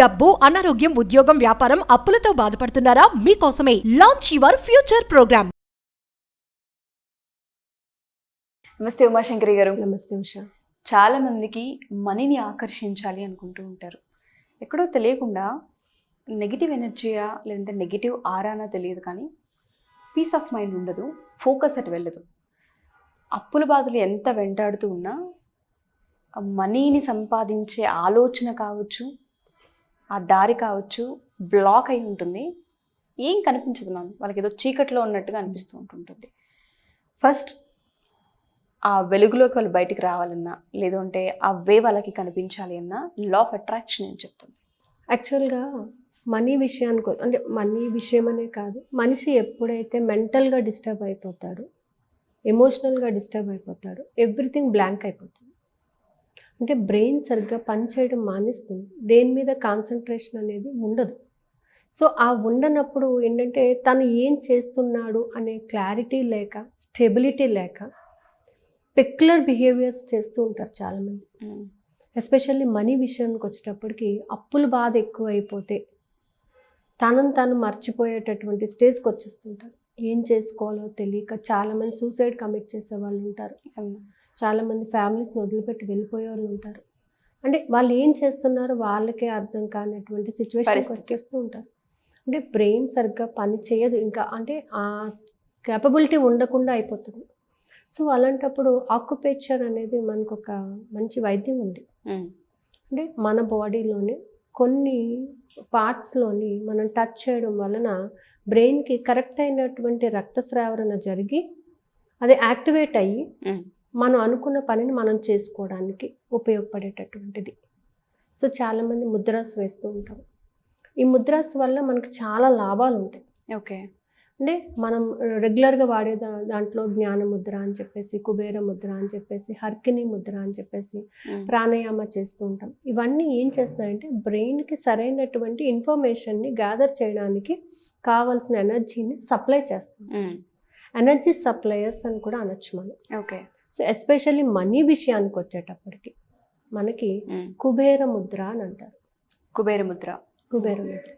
డబ్బు, అనారోగ్యం, ఉద్యోగం, వ్యాపారం, అప్పులతో బాధపడుతున్నారా? మీకోసమే లాంచ్ యువర్ ఫ్యూచర్ ప్రోగ్రామ్. నమస్తే ఉమాశంకరి గారు. నమస్తే ఉషా. చాలా మందికి మనీని ఆకర్షించాలి అనుకుంటూ ఉంటారు. ఎక్కడో తెలియకుండా నెగిటివ్ ఎనర్జీయా లేదంటే నెగిటివ్ ఆరానా తెలియదు, కానీ పీస్ ఆఫ్ మైండ్ ఉండదు, ఫోకస్ అటు వెళ్ళదు. అప్పుల బాధలు ఎంత వెంటాడుతూ ఉన్నా మనీని సంపాదించే ఆలోచన కావచ్చు, ఆ దారి కావచ్చు, బ్లాక్ అయి ఉంటుంది. ఏం కనిపించదు మ్యామ్, వాళ్ళకి ఏదో చీకట్లో ఉన్నట్టుగా అనిపిస్తూ ఉంటుంటుంది. ఫస్ట్ ఆ వెలుగులోకి వాళ్ళు బయటికి రావాలన్నా, లేదంటే ఆ వే వాళ్ళకి కనిపించాలి అన్నా లా ఆఫ్ అట్రాక్షన్ అని చెప్తుంది. యాక్చువల్గా మనీ విషయానికి అంటే మనీ విషయం అనే కాదు, మనిషి ఎప్పుడైతే మెంటల్గా డిస్టర్బ్ అయిపోతాడో, ఎమోషనల్గా డిస్టర్బ్ అయిపోతాడో, ఎవ్రీథింగ్ బ్లాంక్ అయిపోతుంది. అంటే బ్రెయిన్ సరిగ్గా పనిచేయడం మానేస్తుంది, దేని మీద కాన్సన్ట్రేషన్ అనేది ఉండదు. సో ఆ ఉండనప్పుడు ఏంటంటే తను ఏం చేస్తున్నాడు అనే క్లారిటీ లేక, స్టెబిలిటీ లేక పెక్యులర్ బిహేవియర్స్ చేస్తూ ఉంటారు చాలామంది. ఎస్పెషల్లీ మనీ విషయానికి వచ్చేటప్పటికి అప్పుల బాధ ఎక్కువ అయిపోతే తనను తాను మర్చిపోయేటటువంటి స్టేజ్కి వచ్చేస్తుంటారు. ఏం చేసుకోవాలో తెలియక చాలామంది సూసైడ్ కమిట్ చేసే వాళ్ళు ఉంటారు. చాలామంది ఫ్యామిలీస్ని వదిలిపెట్టి వెళ్ళిపోయే వాళ్ళు ఉంటారు. అంటే వాళ్ళు ఏం చేస్తున్నారో వాళ్ళకే అర్థం కానటువంటి సిచ్యువేషన్కి వచ్చేస్తూ ఉంటారు. అంటే బ్రెయిన్ సరిగ్గా పని చేయదు, ఇంకా అంటే ఆ కేపబిలిటీ ఉండకుండా అయిపోతుంది. సో అలాంటప్పుడు ఆక్యుపేచర్ అనేది మనకు ఒక మంచి వైద్యం ఉంది. అంటే మన బాడీలోని కొన్ని పార్ట్స్లోని మనం టచ్ చేయడం వలన బ్రెయిన్కి కరెక్ట్ అయినటువంటి రక్తస్రావరణ జరిగి అది యాక్టివేట్ అయ్యి మనం అనుకున్న పనిని మనం చేసుకోవడానికి ఉపయోగపడేటటువంటిది. సో చాలామంది ముద్రాస్ వేస్తూ ఉంటాం. ఈ ముద్రాస్ వల్ల మనకు చాలా లాభాలు ఉంటాయి. ఓకే. అంటే మనం రెగ్యులర్గా వాడే దాంట్లో జ్ఞాన ముద్ర అని చెప్పేసి, కుబేర ముద్ర అని చెప్పేసి, హర్కిని ముద్ర అని చెప్పేసి ప్రాణాయామ చేస్తూ ఉంటాం. ఇవన్నీ ఏం చేస్తున్నాయంటే బ్రెయిన్కి సరైనటువంటి ఇన్ఫర్మేషన్ని గ్యాదర్ చేయడానికి కావాల్సిన ఎనర్జీని సప్లై చేస్తాం. ఎనర్జీ సప్లయర్స్ అని కూడా అనొచ్చు మనం. ఓకే. సో ఎస్పెషల్లీ మనీ విషయానికి వచ్చేటప్పటికి మనకి కుబేర ముద్ర అని అంటారు. కుబేర ముద్ర. కుబేర ముద్ర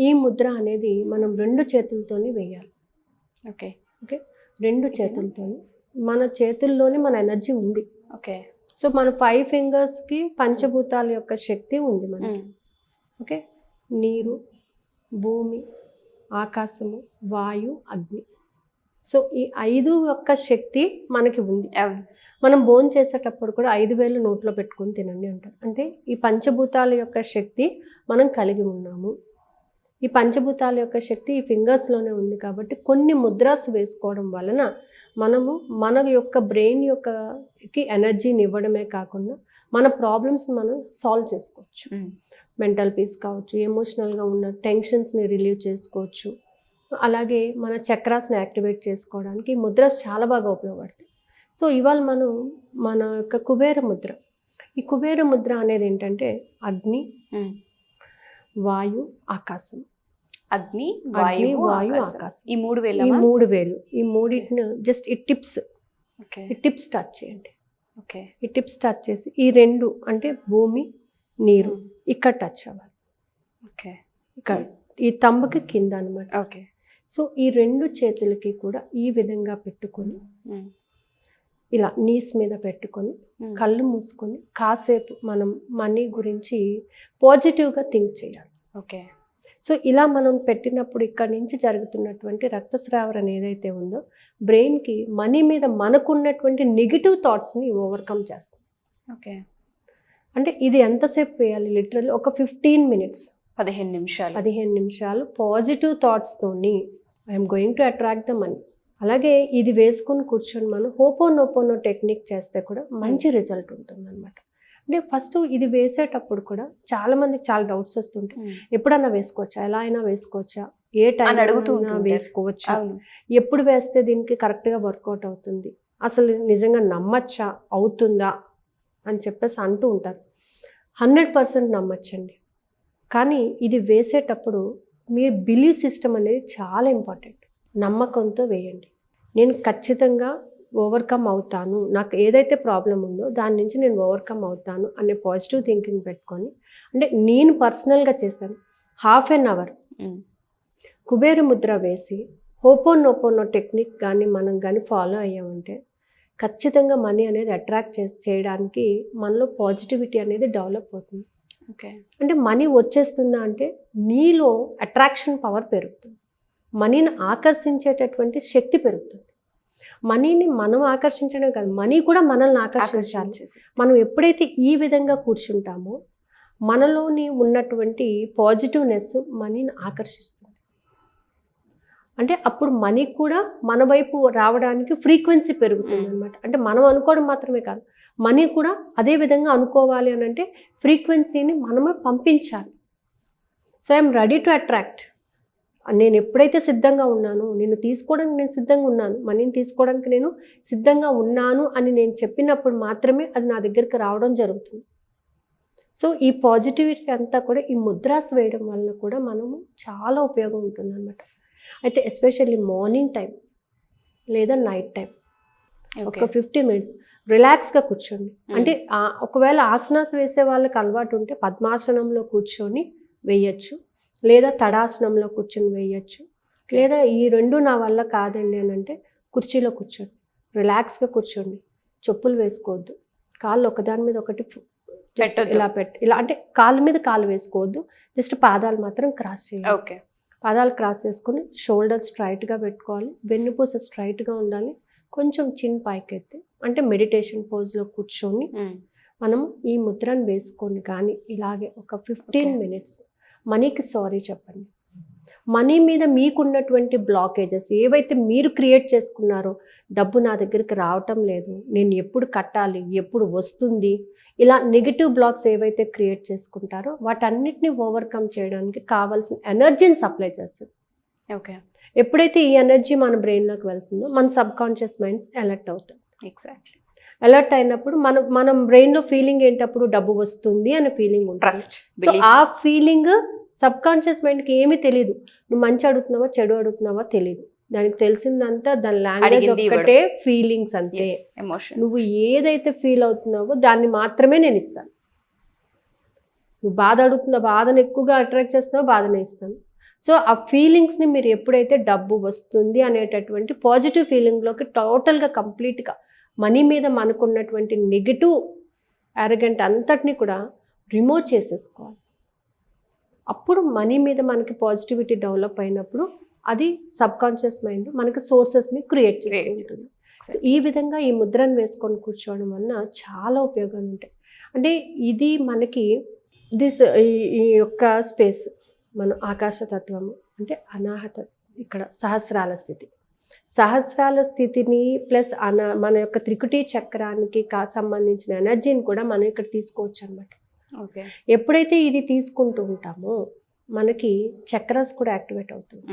ఈ ముద్ర అనేది మనం 2 చేతులతోని వేయాలి. ఓకే. ఓకే, 2 చేతులతోని. మన చేతుల్లోనే మన ఎనర్జీ ఉంది. ఓకే. సో మన 5 ఫింగర్స్కి పంచభూతాల యొక్క శక్తి ఉంది మనకి. ఓకే, నీరు, భూమి, ఆకాశము, వాయు, అగ్ని. సో ఈ 5 యొక్క శక్తి మనకి ఉంది. మనం భోజనం చేసేటప్పుడు కూడా 5 వేలు నోట్లో పెట్టుకొని తినండి అంటారు. అంటే ఈ పంచభూతాల యొక్క శక్తి మనం కలిగి ఉన్నాము. ఈ పంచభూతాల యొక్క శక్తి ఈ ఫింగర్స్లోనే ఉంది. కాబట్టి కొన్ని ముద్రాస్ వేసుకోవడం వలన మనము మన యొక్క బ్రెయిన్ యొక్కకి ఎనర్జీని ఇవ్వడమే కాకుండా మన ప్రాబ్లమ్స్ మనం సాల్వ్ చేసుకోవచ్చు. మెంటల్ పీస్ కావచ్చు, ఎమోషనల్గా ఉన్న టెన్షన్స్ని రిలీవ్ చేసుకోవచ్చు. అలాగే మన చక్రాస్ని యాక్టివేట్ చేసుకోవడానికి ఈ ముద్రాస్ చాలా బాగా ఉపయోగపడతాయి. సో ఇవాళ మనం మన యొక్క కుబేర ముద్ర, ఈ కుబేర ముద్ర అనేది ఏంటంటే అగ్ని, వాయు, ఆకాశం. అగ్ని, వాయు, ఆకాశం. ఈ 3 వేలు. ఈ మూడింటిని జస్ట్ ఈ టిప్స్ టచ్ చేయండి. ఓకే. ఈ టిప్స్ టచ్ చేసి ఈ 2 అంటే భూమి, నీరు ఇక్కడ టచ్ అవ్వాలి. ఓకే. ఇక్కడ ఈ తంబకి కింద అనమాట. ఓకే. సో ఈ 2 చేతులకి కూడా ఈ విధంగా పెట్టుకొని ఇలా నీస్ మీద పెట్టుకొని కళ్ళు మూసుకొని కాసేపు మనం మనీ గురించి పాజిటివ్గా థింక్ చేయాలి. ఓకే. సో ఇలా మనం పెట్టినప్పుడు ఇక్కడ నుంచి జరుగుతున్నటువంటి రక్తస్రావరణ ఏదైతే ఉందో బ్రెయిన్కి మనీ మీద మనకున్నటువంటి నెగిటివ్ థాట్స్ని ఓవర్కమ్ చేస్తుంది. ఓకే. అంటే ఇది ఎంతసేపు వేయాలి? లిటరల్లీ ఒక 15 మినిట్స్, 15 నిమిషాలు పాజిటివ్ థాట్స్తోని I'm going to attract the money. అలాగే ఇది వేసుకొని కూర్చొని మనం హోపోనోపోనో టెక్నిక్ చేస్తే కూడా మంచి రిజల్ట్ ఉంటుంది అనమాట. అంటే ఫస్ట్ ఇది వేసేటప్పుడు కూడా చాలామందికి చాలా డౌట్స్ వస్తుంటాయి. ఎప్పుడన్నా వేసుకోవచ్చా, ఎలా అయినా వేసుకోవచ్చా, ఏ టైం అడుగుతున్నా వేసుకోవచ్చా, ఎప్పుడు వేస్తే దీనికి కరెక్ట్గా వర్కౌట్ అవుతుంది, అసలు నిజంగా నమ్మచ్చా, అవుతుందా అని చెప్పేసి అంటూ ఉంటారు. 100% నమ్మచ్చండి. కానీ ఇది వేసేటప్పుడు మీ బిలీవ్ సిస్టమ్ అనేది చాలా ఇంపార్టెంట్. నమ్మకంతో వేయండి. నేను ఖచ్చితంగా ఓవర్కమ్ అవుతాను, నాకు ఏదైతే ప్రాబ్లం ఉందో దాని నుంచి నేను ఓవర్కమ్ అవుతాను అనే పాజిటివ్ థింకింగ్ పెట్టుకొని, అంటే నేను పర్సనల్గా చేశాను. 1/2 అవర్ కుబేర ముద్ర వేసి హోపోనోపోనో టెక్నిక్ కానీ మనం కానీ ఫాలో అయ్యామంటే ఖచ్చితంగా మనీ అనేది అట్రాక్ట్ చేయడానికి మనలో పాజిటివిటీ అనేది డెవలప్ అవుతుంది. ఓకే. అంటే మనీ వచ్చేస్తుందా అంటే నీలో అట్రాక్షన్ పవర్ పెరుగుతుంది, మనీని ఆకర్షించేటటువంటి శక్తి పెరుగుతుంది. మనీని మనం ఆకర్షించడం కాదు, మనీ కూడా మనల్ని ఆకర్షించాలి. మనం ఎప్పుడైతే ఈ విధంగా కూర్చుంటామో మనలోని ఉన్నటువంటి పాజిటివ్నెస్ మనీని ఆకర్షిస్తుంది. అంటే అప్పుడు మనీ కూడా మన వైపు రావడానికి ఫ్రీక్వెన్సీ పెరుగుతుంది అనమాట. అంటే మనం అనుకోవడం మాత్రమే కాదు, మనీ కూడా అదే విధంగా అనుకోవాలి అని అంటే ఫ్రీక్వెన్సీని మనమే పంపించాలి. So I'm ready to attract. నేను ఎప్పుడైతే సిద్ధంగా ఉన్నాను, నేను తీసుకోవడానికి నేను సిద్ధంగా ఉన్నాను, మనీని తీసుకోవడానికి నేను సిద్ధంగా ఉన్నాను అని నేను చెప్పినప్పుడు మాత్రమే అది నా దగ్గరికి రావడం జరుగుతుంది. సో ఈ పాజిటివిటీ అంతా కూడా ఈ ముద్రాస్ వేయడం వల్ల కూడా మనము చాలా ఉపయోగం ఉంటుంది అన్నమాట. అయితే ఎస్పెషల్లీ మార్నింగ్ టైం లేదా నైట్ టైం ఒక 15 మినిట్స్ రిలాక్స్గా కూర్చోండి. అంటే ఒకవేళ ఆసనాస్ వేసే వాళ్ళకి అలవాటు ఉంటే పద్మాసనంలో కూర్చొని వేయచ్చు, లేదా తడాసనంలో కూర్చొని వేయచ్చు, లేదా ఈ రెండు నా వల్ల కాదండి అని అంటే కుర్చీలో కూర్చోండి, రిలాక్స్గా కూర్చోండి, చెప్పులు వేసుకోవద్దు, కాళ్ళు ఒకదాని మీద ఒకటి ఇలా అంటే కాళ్ళ మీద కాళ్ళు వేసుకోవద్దు, జస్ట్ పాదాలు మాత్రం క్రాస్ చేయాలి. ఓకే. పాదాలు క్రాస్ చేసుకొని షోల్డర్ స్ట్రైట్గా పెట్టుకోవాలి, వెన్నుపూస స్ట్రైట్గా ఉండాలి, కొంచెం చిన్ పైకెత్తి అంటే మెడిటేషన్ పోజ్లో కూర్చొని మనం ఈ ముద్రను వేసుకొని కానీ ఇలాగే ఒక 15 మినిట్స్ మనీకి సారీ చెప్పండి. మనీ మీద మీకున్నటువంటి బ్లాకేజెస్ ఏవైతే మీరు క్రియేట్ చేసుకున్నారో, డబ్బు నా దగ్గరికి రావటం లేదు, నేను ఎప్పుడు కట్టాలి, ఎప్పుడు వస్తుంది, ఇలా నెగిటివ్ బ్లాక్స్ ఏవైతే క్రియేట్ చేసుకుంటారో వాటన్నిటిని ఓవర్కమ్ చేయడానికి కావాల్సిన ఎనర్జీని సప్లై చేస్తుంది. ఓకే. ఎప్పుడైతే ఈ ఎనర్జీ మన బ్రెయిన్లోకి వెళ్తుందో మన సబ్ కాన్షియస్ మైండ్స్ అలర్ట్ అవుతాయి. ఎగ్జాక్ట్లీ. అలర్ట్ అయినప్పుడు మనం బ్రెయిన్లో ఫీలింగ్ ఏంటప్పుడు డబ్బు వస్తుంది అనే ఫీలింగ్ ఉంటుంది. సో ఆ ఫీలింగ్ సబ్ కాన్షియస్ మైండ్కి ఏమీ తెలియదు, నువ్వు మంచి అడుగుతున్నావా చెడు అడుగుతున్నావా తెలియదు, దానికి తెలిసిందంతా దాని లాంగ్వేజ్ ఒక్కటే ఫీలింగ్స్ అంతే. నువ్వు ఏదైతే ఫీల్ అవుతున్నావో దాన్ని మాత్రమే నేను ఇస్తాను. నువ్వు బాధ అడుగుతున్నావు, బాధను ఎక్కువగా అట్రాక్ట్ చేస్తున్నావు, బాధనే ఇస్తాను. సో ఆ ఫీలింగ్స్ని మీరు ఎప్పుడైతే డబ్బు వస్తుంది అనేటటువంటి పాజిటివ్ ఫీలింగ్లోకి టోటల్గా కంప్లీట్గా మనీ మీద మనకున్నటువంటి నెగిటివ్ అరగెంట్ అంతటిని కూడా రిమూవ్ చేసేసుకోవాలి. అప్పుడు మనీ మీద మనకి పాజిటివిటీ డెవలప్ అయినప్పుడు అది సబ్ కాన్షియస్ మైండ్ మనకి సోర్సెస్ని క్రియేట్ చేస్తుంది. సో ఈ విధంగా ఈ ముద్రను వేసుకొని కూర్చోవడం వలన చాలా ఉపయోగాలు ఉంటాయి. అంటే ఇది మనకి ఈ యొక్క స్పేస్ మన ఆకాశతత్వము అంటే అనాహత, ఇక్కడ సహస్రాల స్థితిని ప్లస్ మన యొక్క త్రికుటి చక్రానికి సంబంధించిన ఎనర్జీని కూడా మనం ఇక్కడ తీసుకోవచ్చు అనమాట. ఓకే. ఎప్పుడైతే ఇది తీసుకుంటూ ఉంటామో మనకి చక్రాస్ కూడా యాక్టివేట్ అవుతుంది.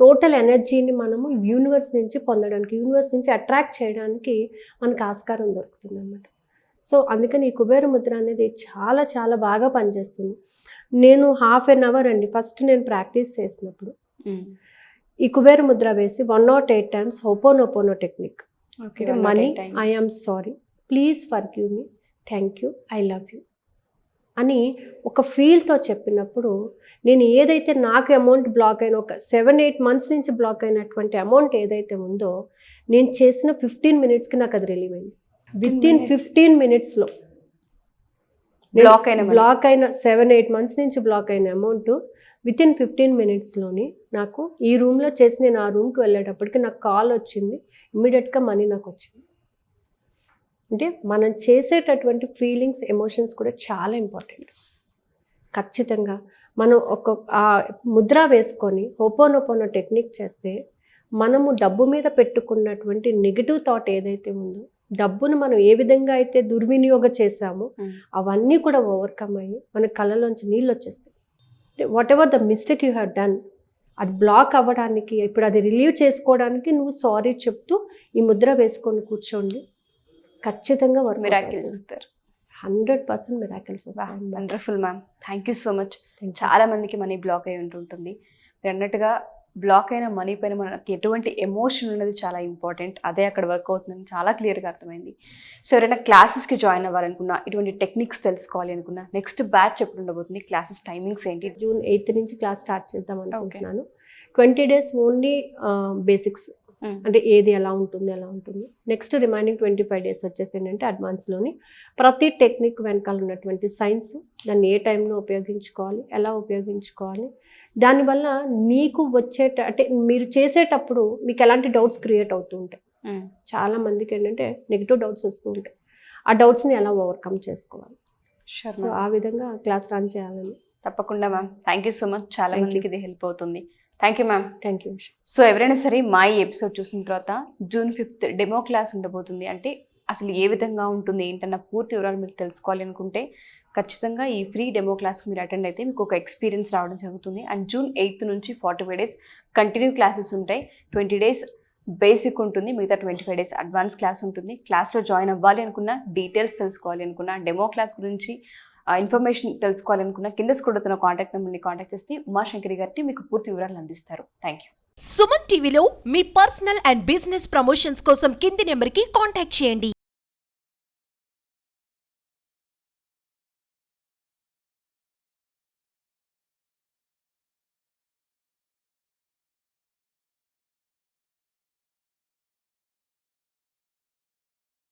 టోటల్ ఎనర్జీని మనము యూనివర్స్ నుంచి పొందడానికి, యూనివర్స్ నుంచి అట్రాక్ట్ చేయడానికి మనకు ఆస్కారం దొరుకుతుంది అన్నమాట. సో అందుకని ఈ కుబేర ముద్ర అనేది చాలా చాలా బాగా పనిచేస్తుంది. నేను 1/2 అవర్ అండి ఫస్ట్ నేను ప్రాక్టీస్ చేసినప్పుడు ఈ కుబేర ముద్ర వేసి 108 times హోపోనోపోనో టెక్నిక్. మనీ, I am sorry, please forgive me, thank you, I love you అని ఒక ఫీల్తో చెప్పినప్పుడు నేను ఏదైతే నాకు అమౌంట్ బ్లాక్ అయిన ఒక 7-8 months నుంచి బ్లాక్ అయినటువంటి అమౌంట్ ఏదైతే ఉందో నేను చేసిన 15 minutesకి నాకు అది రిలీవ్ అయింది. వితిన్ 15 minutesలో బ్లాక్ అయిన 7-8 months నుంచి బ్లాక్ అయిన అమౌంట్ వితిన్ 15 minutesలోని నాకు ఈ రూమ్లో చేసి నేను ఆ రూమ్కి వెళ్ళేటప్పటికి నాకు కాల్ వచ్చింది, ఇమ్మీడియట్గా మనీ నాకు వచ్చింది. అంటే మనం చేసేటటువంటి ఫీలింగ్స్, ఎమోషన్స్ కూడా చాలా ఇంపార్టెంట్. ఖచ్చితంగా మనం ముద్ర వేసుకొని హోపోనోపోనో టెక్నిక్ చేస్తే మనము డబ్బు మీద పెట్టుకున్నటువంటి నెగిటివ్ థాట్ ఏదైతే ఉందో, డబ్బును మనం ఏ విధంగా అయితే దుర్వినియోగం చేసామో అవన్నీ కూడా ఓవర్కమ్ అయ్యి మన కళ్ళలోంచి నీళ్ళు వచ్చేస్తాయి. What ever the mistake you have done అది బ్లాక్ అవ్వడానికి, ఇప్పుడు అది రిలీవ్ చేసుకోవడానికి నువ్వు సారీ చెప్తూ ఈ ముద్ర వేసుకొని కూర్చోండి, ఖచ్చితంగా మిరాకిల్ చూస్తారు. 100% మిరాకిల్స్ వస్తాయి. Wonderful ma'am, thank you so much. చాలా మందికి మనీ బ్లాక్ అయి ఉంటుంటుంది. మీరు అన్నట్టుగా బ్లాక్ అయిన మనీ పైన మనకి ఎటువంటి ఎమోషన్ అనేది చాలా ఇంపార్టెంట్. అదే అక్కడ వర్క్ అవుతుందని చాలా క్లియర్గా అర్థమైంది. సో ఎవరైనా క్లాసెస్కి జాయిన్ అవ్వాలనుకున్నా, ఇటువంటి టెక్నిక్స్ తెలుసుకోవాలి అనుకున్నా, నెక్స్ట్ బ్యాచ్ ఎప్పుడు ఉండబోతుంది, క్లాసెస్ టైమింగ్స్ ఏంటి? జూన్ 8th నుంచి క్లాస్ స్టార్ట్ చేద్దాం అనుకుంటున్నాను. 20 days ఓన్లీ బేసిక్స్, అంటే ఏది ఎలా ఉంటుంది. నెక్స్ట్ రిమైనింగ్ 25 days వచ్చేసి ఏంటంటే అడ్వాన్స్లోని ప్రతి టెక్నిక్ వెనకాల ఉన్నటువంటి సైన్స్, దాన్ని ఏ టైంలో ఉపయోగించుకోవాలి, ఎలా ఉపయోగించుకోవాలి, దానివల్ల నీకు అంటే మీరు చేసేటప్పుడు మీకు ఎలాంటి డౌట్స్ క్రియేట్ అవుతూ ఉంటాయి. చాలా మందికి ఏంటంటే నెగిటివ్ డౌట్స్ వస్తూ ఉంటాయి. ఆ డౌట్స్ని ఎలా ఓవర్కమ్ చేసుకోవాలి. సో ఆ విధంగా క్లాస్ రన్ చేయాలని. తప్పకుండా ma'am. Thank you so much. చాలా మందికి ఇది హెల్ప్ అవుతుంది. Thank you ma'am. Thank you. So ఎవరైనా సరే మా ఈ ఎపిసోడ్ చూసిన తర్వాత June 5th డెమో క్లాస్ ఉండబోతుంది. అంటే అసలు ఏ విధంగా ఉంటుంది ఏంటన్న పూర్తి వివరాలు మీరు తెలుసుకోవాలి అనుకుంటే ఖచ్చితంగా ఈ ఫ్రీ డెమో క్లాస్కి మీరు అటెండ్ అయితే మీకు ఒక ఎక్స్పీరియన్స్ రావడం జరుగుతుంది. అండ్ June 8th నుంచి 45 days కంటిన్యూ క్లాసెస్ ఉంటాయి. 20 days బేసిక్ ఉంటుంది, మిగతా 25 days అడ్వాన్స్ క్లాస్ ఉంటుంది. క్లాస్లో జాయిన్ అవ్వాలి అనుకున్నా, డీటెయిల్స్ తెలుసుకోవాలి అనుకున్నా, డెమో క్లాస్ గురించి ఇన్ఫర్మేషన్ తెలుసుకోవాలనుకున్న కింద స్క్రోల్ అవుతున్న కాంటాక్ట్ నెంబర్ని కాంటాక్ట్ చేస్తే ఉమాశంకరి గారికి మీకు పూర్తి వివరాలు అందిస్తారు. Thank you. సుమన్ టీవీలో మీ పర్సనల్ అండ్ బిజినెస్ ప్రమోషన్స్ కోసం కింది నెంబర్కి కాంటాక్ట్ చేయండి.